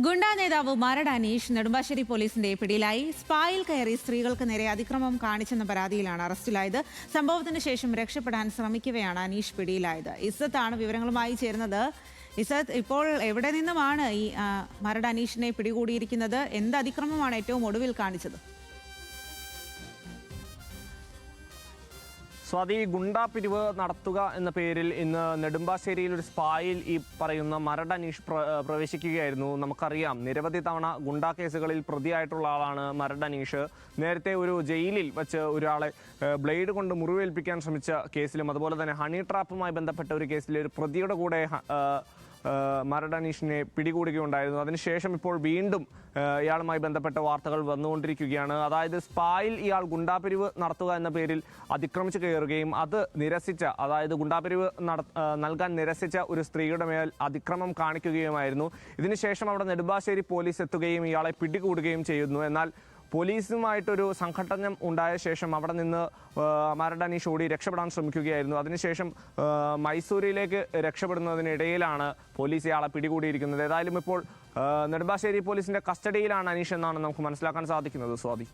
ഗുണ്ടാ നേതാവ് മരട് അനീഷ് നെടുമ്പാശ്ശേരി പോലീസിന്റെ പിടിയിലായി. സ്പായിൽ കയറി സ്ത്രീകൾക്ക് നേരെ അതിക്രമം കാണിച്ചെന്ന പരാതിയിലാണ് അറസ്റ്റിലായത്. സംഭവത്തിന് ശേഷം രക്ഷപ്പെടാൻ ശ്രമിക്കവെയാണ് അനീഷ് പിടിയിലായത്. ഇസത്താണ് വിവരങ്ങളുമായി ചേരുന്നത്. ഇസത്ത്, ഇപ്പോൾ എവിടെ നിന്നുമാണ് ഈ മരട് അനീഷിനെ പിടികൂടിയിരിക്കുന്നത്? എന്ത് അതിക്രമമാണ് ഏറ്റവും ഒടുവിൽ കാണിച്ചത്? സ്വാതി, ഗുണ്ടാ പിരിവ് നടത്തുക എന്ന പേരിൽ ഇന്ന് നെടുമ്പാശ്ശേരിയിൽ ഒരു സ്പായിൽ ഈ പറയുന്ന മരട് അനീഷ് പ്രവേശിക്കുകയായിരുന്നു. നമുക്കറിയാം, നിരവധി തവണ ഗുണ്ടാ കേസുകളിൽ പ്രതിയായിട്ടുള്ള ആളാണ് മരട് അനീഷ്. നേരത്തെ ഒരു ജയിലിൽ വെച്ച് ഒരാളെ ബ്ലേഡ് കൊണ്ട് മുറിവേൽപ്പിക്കാൻ ശ്രമിച്ച കേസിലും അതുപോലെ തന്നെ ഹണി ട്രാപ്പുമായി ബന്ധപ്പെട്ട ഒരു കേസിൽ ഒരു പ്രതിയുടെ കൂടെ മരട് അനീഷിനെ പിടികൂടുകയുണ്ടായിരുന്നു. അതിനുശേഷം ഇപ്പോൾ വീണ്ടും ഇയാളുമായി ബന്ധപ്പെട്ട വാർത്തകൾ വന്നുകൊണ്ടിരിക്കുകയാണ്. അതായത് സ്പായിൽ ഇയാൾ ഗുണ്ടാപിരിവ് നടത്തുക എന്ന പേരിൽ അതിക്രമിച്ച് കയറുകയും അത് നിരസിച്ച, അതായത് ഗുണ്ടാപിരിവ് നൽകാൻ നിരസിച്ച ഒരു സ്ത്രീയുടെ മേൽ അതിക്രമം കാണിക്കുകയുമായിരുന്നു. ഇതിനുശേഷം അവിടെ നെടുമ്പാശ്ശേരി പോലീസ് എത്തുകയും ഇയാളെ പിടികൂടുകയും ചെയ്യുന്നു. എന്നാൽ പോലീസുമായിട്ടൊരു സംഘട്ടനം ഉണ്ടായ ശേഷം അവിടെ നിന്ന് മരട് അനീഷ് ഓടി രക്ഷപ്പെടാൻ ശ്രമിക്കുകയായിരുന്നു. അതിനുശേഷം മൈസൂരിലേക്ക് രക്ഷപ്പെടുന്നതിനിടയിലാണ് പോലീസ് ഇയാളെ പിടികൂടിയിരിക്കുന്നത്. ഏതായാലും ഇപ്പോൾ നെടുമ്പാശ്ശേരി പോലീസിന്റെ കസ്റ്റഡിയിലാണ് അനീഷ് എന്നാണ് നമുക്ക് മനസ്സിലാക്കാൻ സാധിക്കുന്നത്. സ്വാതി.